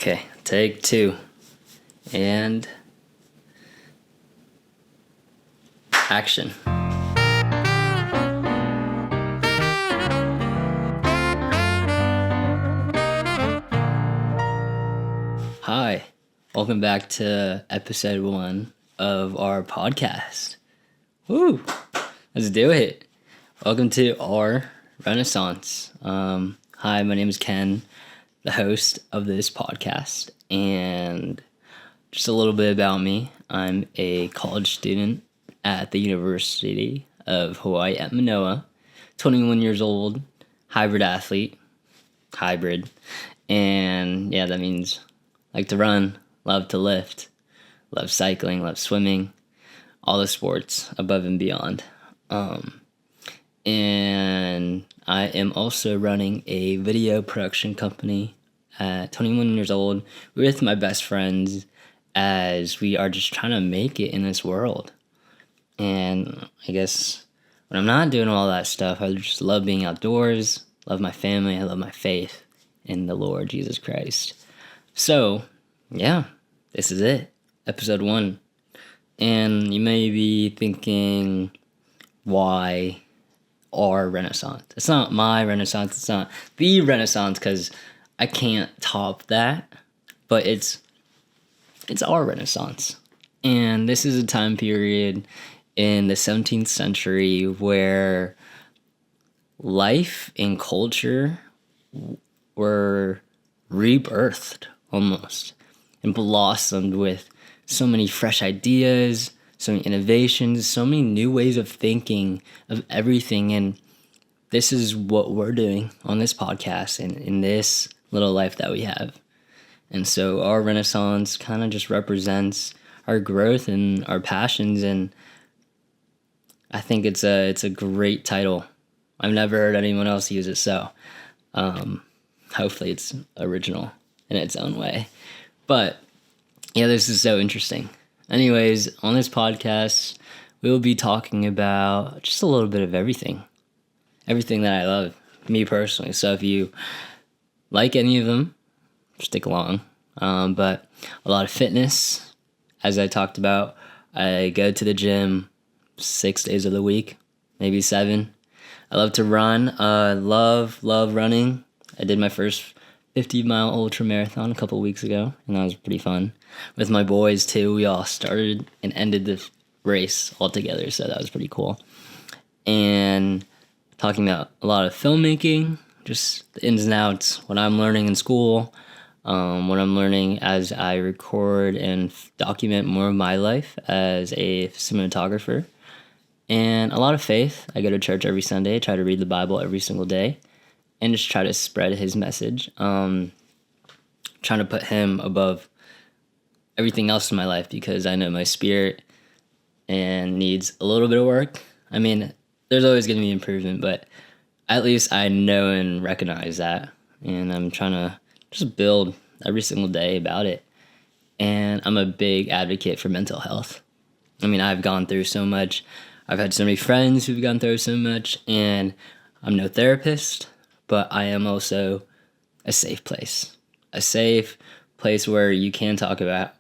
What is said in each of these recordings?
Okay, take two. And action. Hi, welcome back to episode 1 of our podcast. Woo! Let's do it. Welcome to our Renaissance. Hi, my name is Ken, the host of this podcast, and just a little bit about me. I'm a college student at the University of Hawaii at Manoa, 21 years old, hybrid athlete, and yeah, that means like to run, love to lift, love cycling, love swimming, all the sports above and beyond. And I am also running a video production company at 21 years old with my best friends as we are just trying to make it in this world. And I guess when I'm not doing all that stuff, I just love being outdoors, love my family, I love my faith in the Lord Jesus Christ. So, yeah, this is it, episode 1. And you may be thinking, why our Renaissance? It's not my Renaissance, it's not the Renaissance, because I can't top that, but it's our Renaissance. And this is a time period in the 17th century where life and culture were rebirthed almost and blossomed with so many fresh ideas, so many innovations, so many new ways of thinking of everything. And this is what we're doing on this podcast and in this little life that we have. And so our Renaissance kind of just represents our growth and our passions, and I think it's a great title. I've never heard anyone else use it, so hopefully it's original in its own way. But yeah, this is so interesting. Anyways, on this podcast, we'll be talking about just a little bit of everything that I love, me personally. So if you like any of them, stick along. But a lot of fitness, as I talked about. I go to the gym 6 days of the week, maybe 7. I love to run. Love running. I did my first 50-mile ultra marathon a couple weeks ago, and that was pretty fun. With my boys too, we all started and ended the race all together, so that was pretty cool. And talking about a lot of filmmaking, just the ins and outs, what I'm learning in school, what I'm learning as I record and document more of my life as a cinematographer, and a lot of faith. I go to church every Sunday, try to read the Bible every single day, and just try to spread his message, trying to put him above everything else in my life, because I know my spirit and needs a little bit of work. I mean, there's always going to be improvement, but at least I know and recognize that, and I'm trying to just build every single day about it. And I'm a big advocate for mental health. I mean, I've gone through so much. I've had so many friends who've gone through so much, and I'm no therapist, but I am also a safe place. A safe place where you can talk about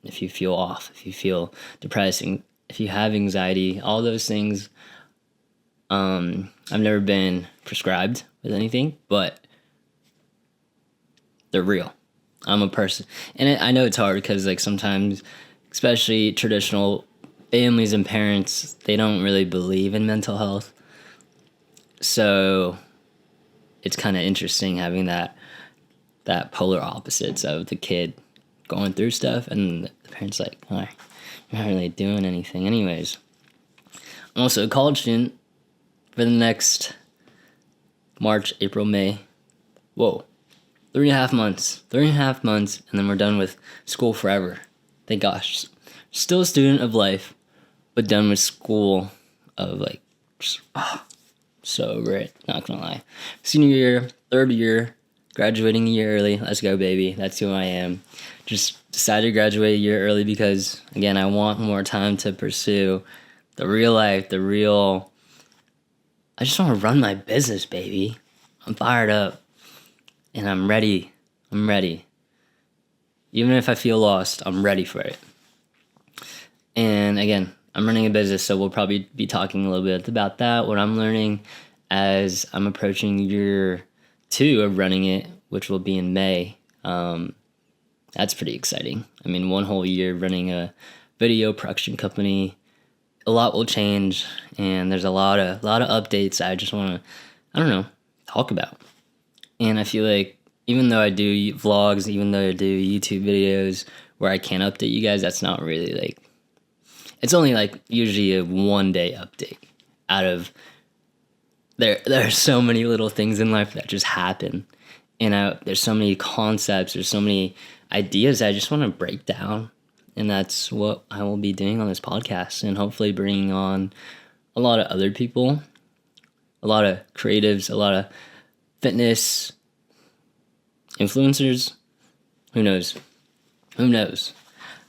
if you feel off, if you feel depressing, if you have anxiety, all those things. I've never been prescribed with anything, but they're real. I'm a person. And I know it's hard because, like, sometimes, especially traditional families and parents, they don't really believe in mental health. So it's kind of interesting having that polar opposites of the kid going through stuff and the parents like, oh, you're not really doing anything anyways. I'm also a college student for the next March, April, May. Whoa. 3.5 months. 3.5 months, and then we're done with school forever. Thank gosh. Still a student of life, but done with school of, like, just, so great. Not gonna lie. Senior year, third year, graduating a year early. Let's go, baby. That's who I am. Just decided to graduate a year early because, again, I want more time to pursue the real life, I just want to run my business, baby. I'm fired up. And I'm ready. Even if I feel lost, I'm ready for it. And again, I'm running a business, so we'll probably be talking a little bit about that, what I'm learning as I'm approaching year 2 of running it, which will be in May. That's pretty exciting. I mean, 1 whole year running a video production company, a lot will change, and there's a lot of updates I just want to, talk about. And I feel like even though I do vlogs, even though I do YouTube videos where I can update you guys, that's not really like, it's only like usually a 1 day update out of, there are so many little things in life that just happen. And there's so many concepts, there's so many ideas I just want to break down. And that's what I will be doing on this podcast, and hopefully bringing on a lot of other people, a lot of creatives, a lot of fitness influencers. Who knows?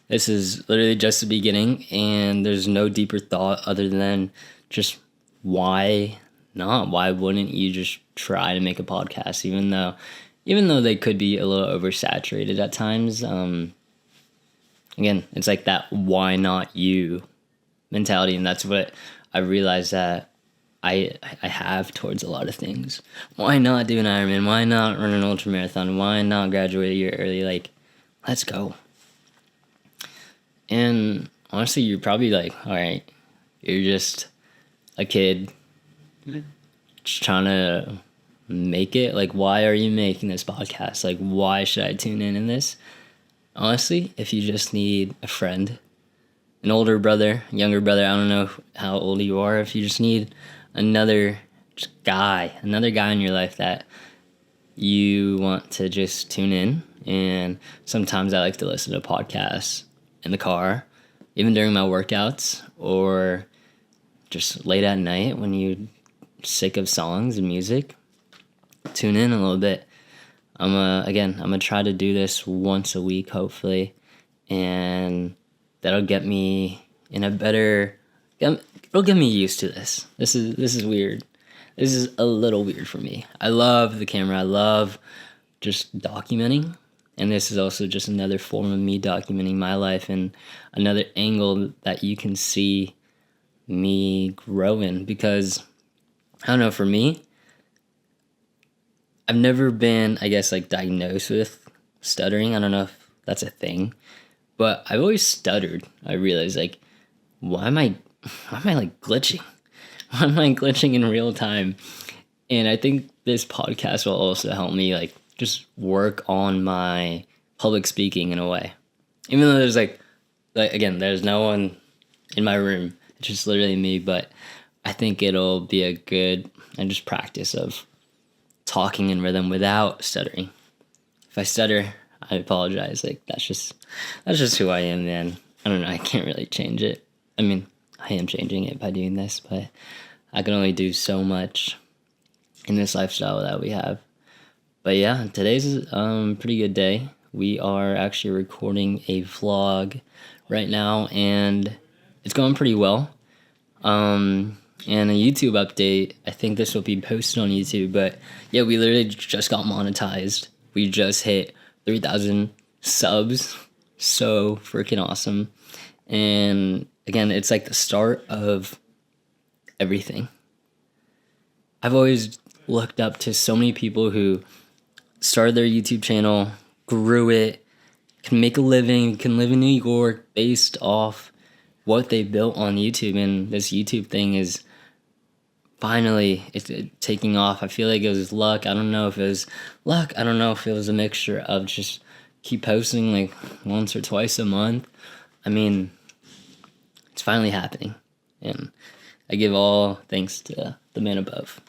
This is literally just the beginning, and there's no deeper thought other than just why not? Why wouldn't you just try to make a podcast, even though they could be a little oversaturated at times? Again, it's like that why not you mentality, and that's what I realized that I have towards a lot of things. Why not do an Ironman? Why not run an ultramarathon? Why not graduate a year early? Like, let's go. And honestly, you're probably like, all right, you're just a kid just trying to make it. Like, why are you making this podcast? Like, why should I tune in this? Honestly, if you just need a friend, an older brother, younger brother, I don't know how old you are, if you just need another guy in your life that you want to just tune in. And sometimes I like to listen to podcasts in the car, even during my workouts, or just late at night when you're sick of songs and music. Tune in a little bit. I'm gonna try to do this once a week, hopefully, and that'll get me in a better. It'll get me used to this. This is weird. This is a little weird for me. I love the camera. I love just documenting, and this is also just another form of me documenting my life and another angle that you can see me grow in. Because I don't know, for me, I've never been, I guess, like diagnosed with stuttering. I don't know if that's a thing, but I've always stuttered. I realized, like, why am I like glitching? Why am I glitching in real time? And I think this podcast will also help me, like, just work on my public speaking in a way. Even though there's like again, there's no one in my room. It's just literally me, but I think it'll be a good and just practice of talking in rhythm without stuttering. If I stutter, I apologize. Like, that's just who I am, man. I don't know. I can't really change it. I mean, I am changing it by doing this, but I can only do so much in this lifestyle that we have. But yeah, today's a pretty good day. We are actually recording a vlog right now, and it's going pretty well. And a YouTube update. I think this will be posted on YouTube, but yeah, we literally just got monetized. We just hit 3,000 subs. So freaking awesome. And again, it's like the start of everything. I've always looked up to so many people who started their YouTube channel, grew it, can make a living, can live in New York based off what they built on YouTube. And this YouTube thing is finally it's taking off. I feel like it was luck. I don't know if it was luck. I don't know if it was a mixture of just keep posting like once or twice a month. I mean, it's finally happening. And I give all thanks to the man above.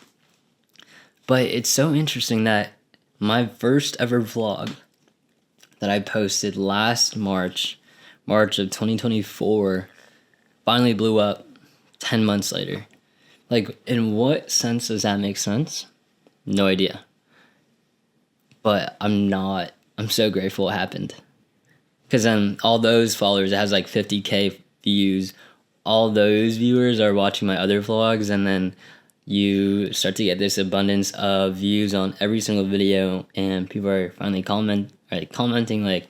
But it's so interesting that my first ever vlog that I posted last March of 2024, finally blew up 10 months later. Like, in what sense does that make sense? No idea. But I'm so grateful it happened. Because then all those followers, it has like 50K views. All those viewers are watching my other vlogs, and then you start to get this abundance of views on every single video, and people are finally commenting like,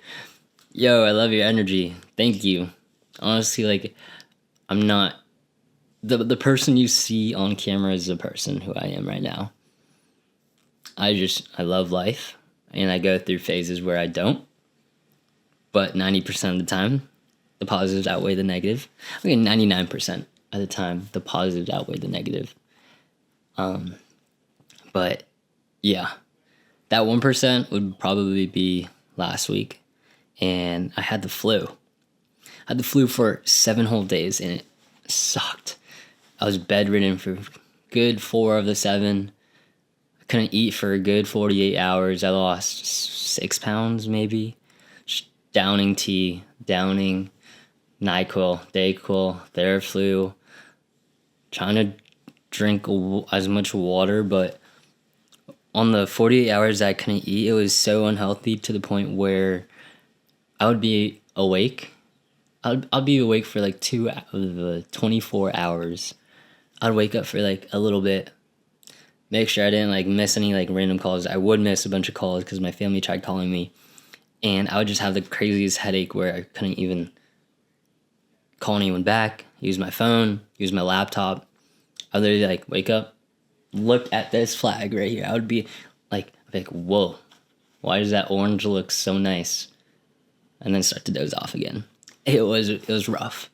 Yo, I love your energy. Thank you. Honestly, like, I'm not the person you see on camera is the person who I am right now. I love life, and I go through phases where I don't, but 90% of the time, the positives outweigh the negative. Okay, 99% of the time, the positives outweigh the negative. But yeah, that 1% would probably be last week, and I had the flu. I had the flu for 7 whole days, and it sucked. I was bedridden for good 4 of the 7. I couldn't eat for a good 48 hours. I lost 6 pounds, maybe. Just downing tea, downing NyQuil, DayQuil, Theraflu, trying to drink as much water, but on the 48 hours that I couldn't eat, it was so unhealthy to the point where I would be awake. I'd be awake for like 2 of the 24 hours. I'd wake up for like a little bit, make sure I didn't like miss any like random calls. I would miss a bunch of calls because my family tried calling me, and I would just have the craziest headache where I couldn't even call anyone back, use my phone, use my laptop. I'd literally like wake up, look at this flag right here. I would be like, whoa, why does that orange look so nice? And then start to doze off again. It was rough.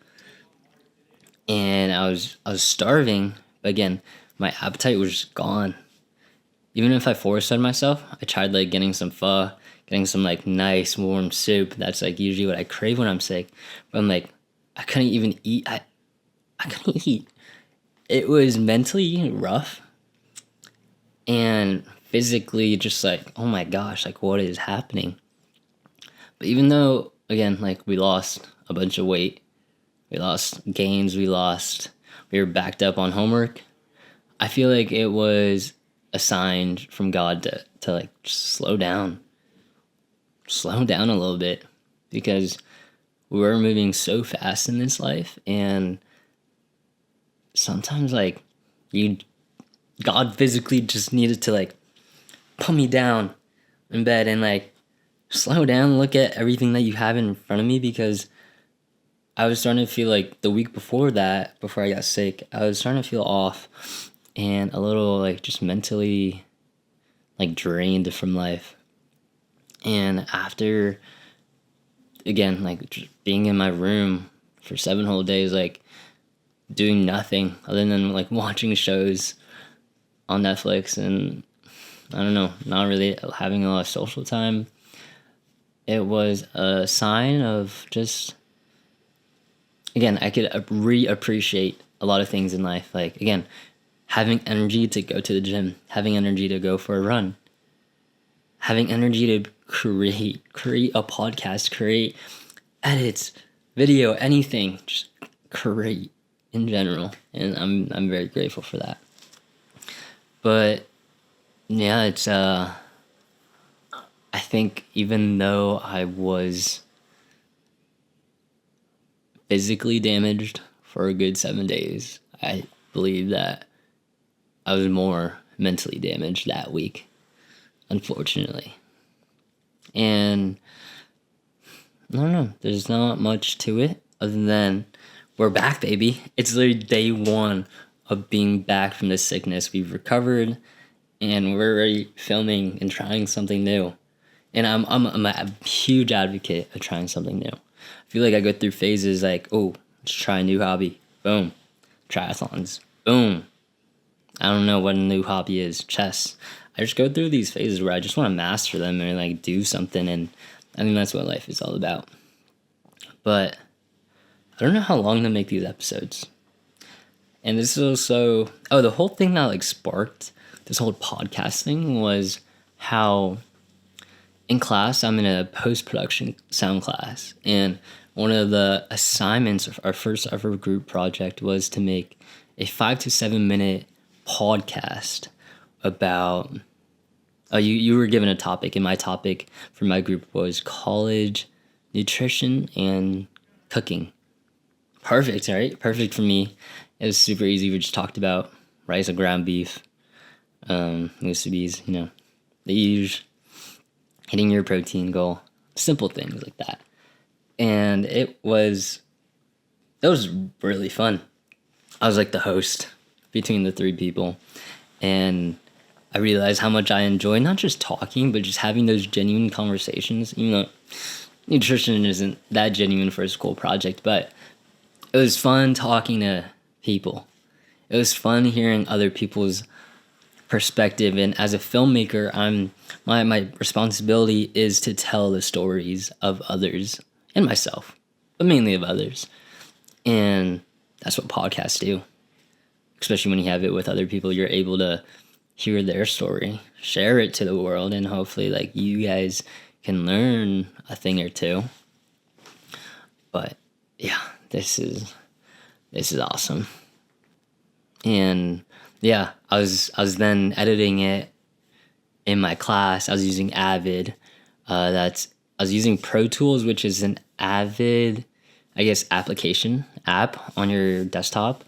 And I was starving, but again, my appetite was just gone. Even if I forced fed myself, I tried like getting some pho, getting some like nice warm soup. That's like usually what I crave when I'm sick. But I'm like, I couldn't even eat. I couldn't eat. It was mentally rough and physically just like, oh my gosh, like what is happening? But even though, again, like we lost a bunch of weight, we lost gains, we were backed up on homework, I feel like it was a sign from God to like just slow down a little bit, because we're moving so fast in this life, and sometimes like God physically just needed to like put me down in bed and like slow down, look at everything that you have in front of me, because I was starting to feel like the week before that, before I got sick, I was starting to feel off and a little like just mentally like drained from life. And after, again, like just being in my room for 7 whole days, like doing nothing other than like watching shows on Netflix and I don't know, not really having a lot of social time, it was a sign of just, again, I could reappreciate a lot of things in life. Like, again, having energy to go to the gym, having energy to go for a run, having energy to create a podcast, create edits, video, anything, just create in general. And I'm very grateful for that. But yeah, it's I think even though I was physically damaged for a good 7 days, I believe that I was more mentally damaged that week, unfortunately. And I don't know, there's not much to it other than we're back, baby. It's literally day 1 of being back from this sickness. We've recovered and we're already filming and trying something new. And I'm a huge advocate of trying something new. I feel like I go through phases like, oh, let's try a new hobby. Boom. Triathlons. Boom. I don't know what a new hobby is. Chess. I just go through these phases where I just want to master them and like do something. And I think that's what life is all about. But I don't know how long to make these episodes. And this is also, the whole thing that like sparked this whole podcast thing was how in class, I'm in a post-production sound class, and one of the assignments of our first ever group project was to make a 5 to 7 minute podcast about, you were given a topic, and my topic for my group was college nutrition and cooking. Perfect, right? Perfect for me. It was super easy. We just talked about rice and ground beef, musubis, the usual. Hitting your protein goal, simple things like that. and it was really fun. I was like the host between the three people, and I realized how much I enjoy not just talking, but just having those genuine conversations. Even though nutrition isn't that genuine for a school project, but it was fun talking to people. It was fun hearing other people's perspective, and as a filmmaker, my responsibility is to tell the stories of others and myself, but mainly of others. And that's what podcasts do. Especially when you have it with other people, you're able to hear their story, share it to the world, and hopefully like you guys can learn a thing or two. But yeah, this is awesome. And yeah, I was then editing it in my class. I was using Avid. I was using Pro Tools, which is an Avid, I guess, application app on your desktop.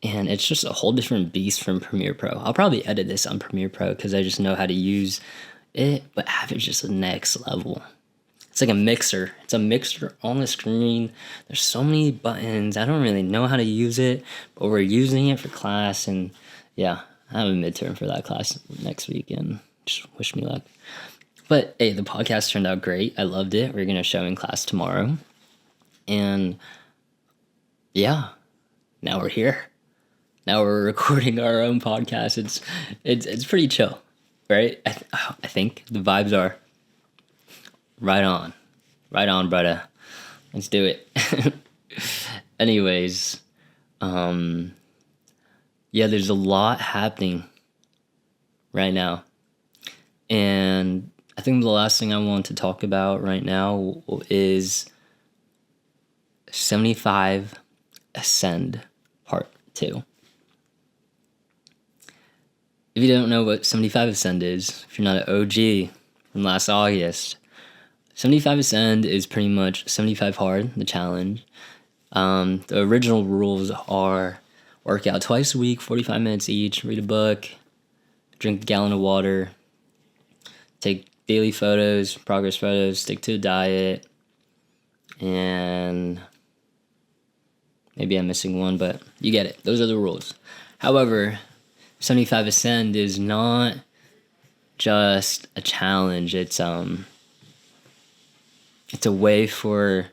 And it's just a whole different beast from Premiere Pro. I'll probably edit this on Premiere Pro because I just know how to use it. But Avid's just the next level. It's like a mixer. It's a mixer on the screen. There's so many buttons. I don't really know how to use it, but we're using it for class. And yeah, I have a midterm for that class next week, and just wish me luck. But hey, the podcast turned out great. I loved it. We're going to show in class tomorrow. And yeah, now we're here. Now we're recording our own podcast. It's pretty chill, right? I think the vibes are right on, brother. Let's do it. Anyways, yeah, there's a lot happening right now, and I think the last thing I want to talk about right now is 75 Ascend Part 2. If you don't know what 75 Ascend is, if you're not an OG from last August, 75 Ascend is pretty much 75 Hard, the challenge. The original rules are work out twice a week, 45 minutes each, read a book, drink a gallon of water, take daily photos, progress photos, stick to a diet, and maybe I'm missing one, but you get it. Those are the rules. However, 75 Ascend is not just a challenge. It's a way for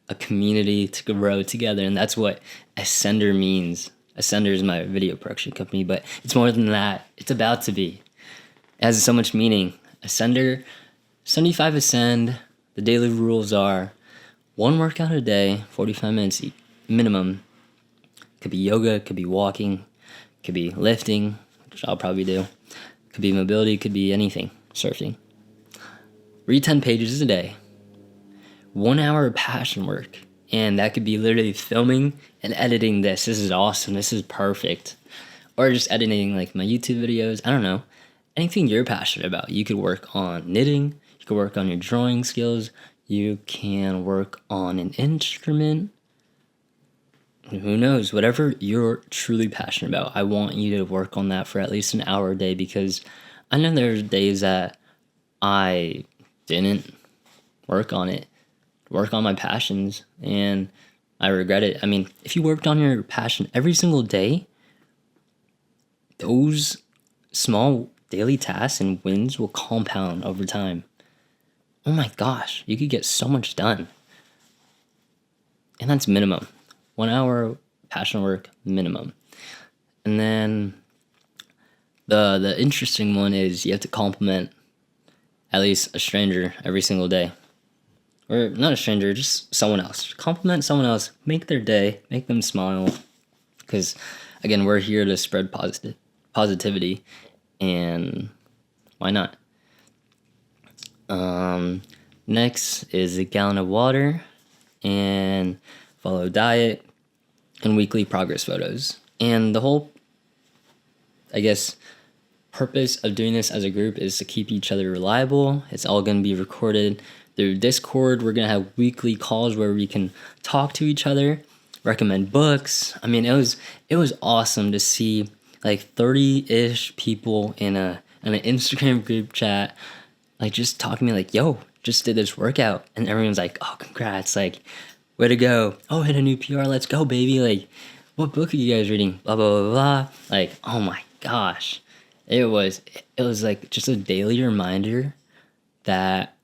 a community to grow together, and that's what Ascender means. Ascender is my video production company, but it's more than that. It's about to be. It has so much meaning. Ascender, 75 Ascend, the daily rules are 1 workout a day, 45 minutes minimum. Could be yoga, could be walking, could be lifting, which I'll probably do. Could be mobility, could be anything, surfing. Read 10 pages a day. 1 hour of passion work. And that could be literally filming and editing this. This is awesome. This is perfect. Or just editing like my YouTube videos. I don't know. Anything you're passionate about. You could work on knitting. You could work on your drawing skills. You can work on an instrument. Who knows? Whatever you're truly passionate about, I want you to work on that for at least an hour a day, because I know there's days that I didn't work on my passions, and I regret it. I mean, if you worked on your passion every single day, those small daily tasks and wins will compound over time. Oh my gosh, you could get so much done. And that's minimum. 1 hour passion work minimum. And then the interesting one is you have to compliment at least a stranger every single day. Or not a stranger, just someone else. Compliment someone else, make their day, make them smile. Because again, we're here to spread positivity, and why not? Next is a gallon of water, and follow diet, and weekly progress photos. And the whole, I guess, purpose of doing this as a group is to keep each other reliable. It's all going to be recorded through Discord. We're going to have weekly calls where we can talk to each other, recommend books. I mean, it was awesome to see like 30-ish people in an Instagram group chat, like just talking to me like, yo, just did this workout, and everyone's like, oh, congrats, like, way to go. Oh, hit a new PR, let's go, baby. Like, what book are you guys reading? Blah, blah, blah, blah. Like, oh my gosh. It was like just a daily reminder that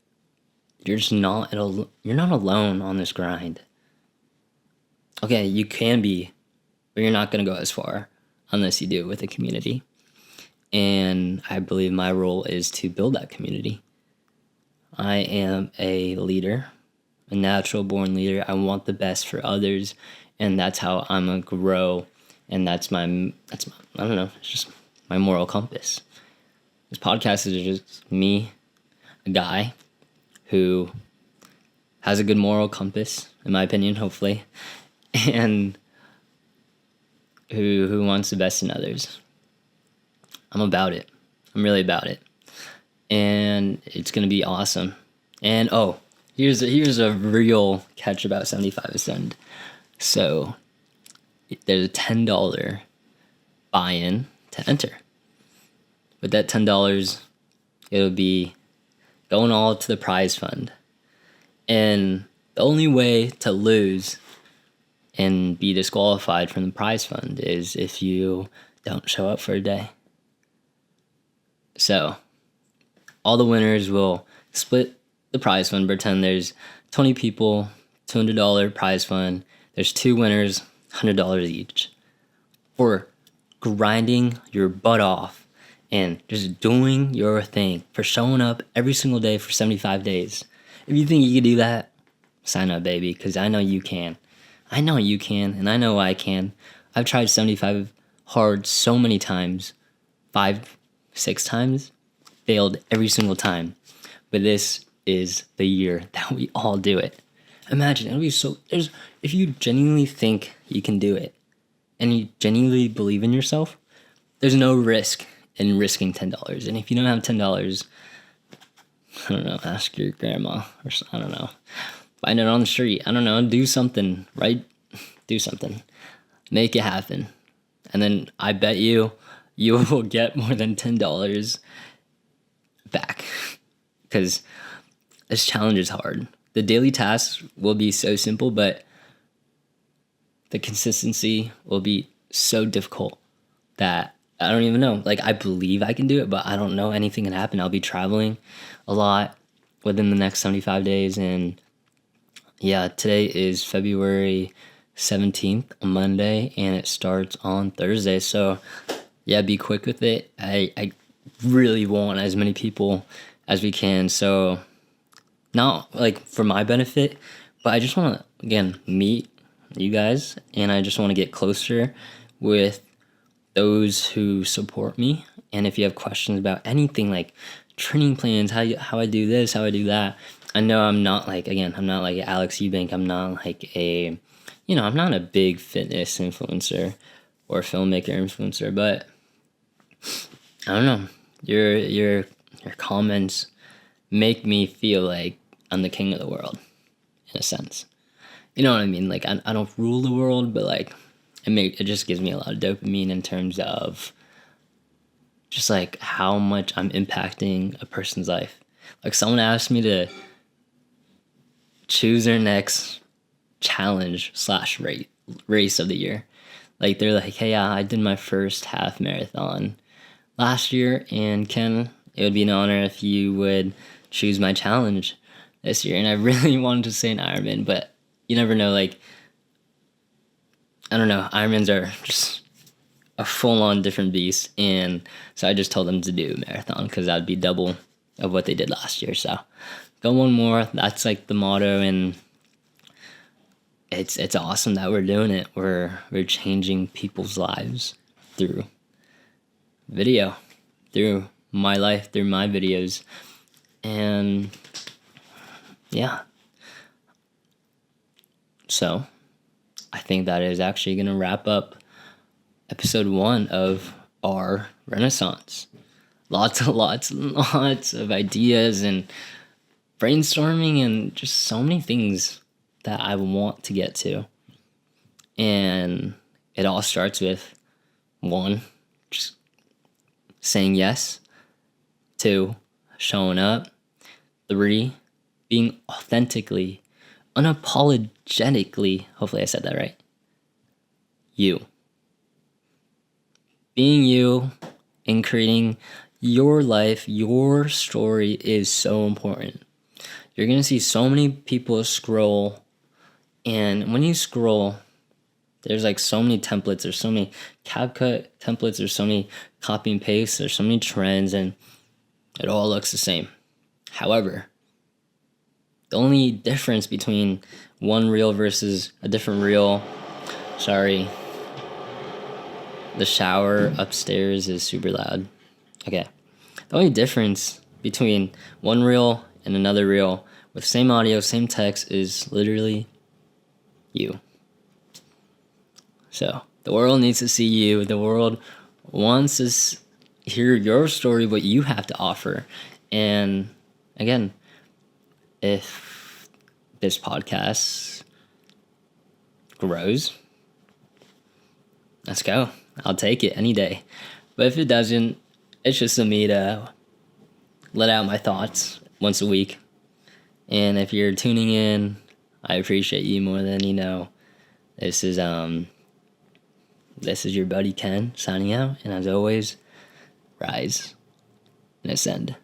you're not alone on this grind. Okay, you can be, but you're not going to go as far unless you do it with a community. And I believe my role is to build that community. I am a leader, a natural born leader. I want the best for others, and that's how I'm gonna grow. And that's my I don't know, it's just my moral compass. This podcast is just me, a guy who has a good moral compass, in my opinion, hopefully, and who wants the best in others. I'm about it. I'm really about it. And it's going to be awesome. And here's a real catch about 75 Ascend. So there's a $10 buy-in to enter. With that $10, it'll be going all to the prize fund. And the only way to lose and be disqualified from the prize fund is if you don't show up for a day. So all the winners will split the prize fund. Pretend there's 20 people, $200 prize fund. There's 2 winners, $100 each. For grinding your butt off and just doing your thing. For showing up every single day for 75 days. If you think you can do that, sign up, baby, because I know you can. I know you can, and I know I can. I've tried 75 hard so many times. 5, 6 times. Failed every single time. But this is the year that we all do it. Imagine, it'll be so... if you genuinely think you can do it, and you genuinely believe in yourself, there's no risk in risking $10. And if you don't have $10, I don't know, ask your grandma, or I don't know. Find it on the street. I don't know, do something, right? Do something. Make it happen. And then I bet you will get more than $10 back. Because this challenge is hard. The daily tasks will be so simple, but the consistency will be so difficult that I don't even know. Like, I believe I can do it, but I don't know anything can happen. I'll be traveling a lot within the next 75 days. And yeah, today is February 17th, a Monday, and it starts on Thursday. So yeah, be quick with it. I really want as many people as we can. So not like for my benefit, but I just want to, again, meet you guys, and I just want to get closer with those who support me. And if you have questions about anything like training plans, how I do this, how I do that, I know I'm not like Alex Eubank. I'm not like I'm not a big fitness influencer or filmmaker influencer, but I don't know. Your comments make me feel like I'm the king of the world, in a sense. You know what I mean? Like, I don't rule the world, but like it just gives me a lot of dopamine in terms of just like how much I'm impacting a person's life. Like, someone asked me to choose their next challenge / race of the year. Like, they're like, hey, I did my first half marathon last year, and Ken, it would be an honor if you would choose my challenge this year. And I really wanted to say an Ironman, but you never know. Like, I don't know, Ironmans are just a full-on different beast, and so I just told them to do a marathon because that would be double of what they did last year. So go one more. That's like the motto, and it's awesome that we're doing it. We're changing people's lives through video, through my life, through my videos. And yeah, so I think that is actually going to wrap up episode 1 of our Renaissance. Lots of ideas and brainstorming and just so many things that I want to get to. And it all starts with 1, just saying yes. 2, showing up. 3, being authentically, unapologetically, hopefully I said that right, you. Being you and creating your life, your story is so important. You're going to see so many people scroll, and when you scroll, there's like so many templates, there's so many CapCut templates, there's so many copy and paste, there's so many trends, and it all looks the same. However, the only difference between one reel versus a different reel, sorry, the shower upstairs is super loud. Okay. The only difference between one reel and another reel with same audio, same text is literally you. So the world needs to see you. The world wants to hear your story, what you have to offer. And again, if this podcast grows, let's go. I'll take it any day. But if it doesn't, it's just for me to let out my thoughts once a week. And if you're tuning in, I appreciate you more than you know. This is your buddy Ken signing out, and as always, rise and ascend.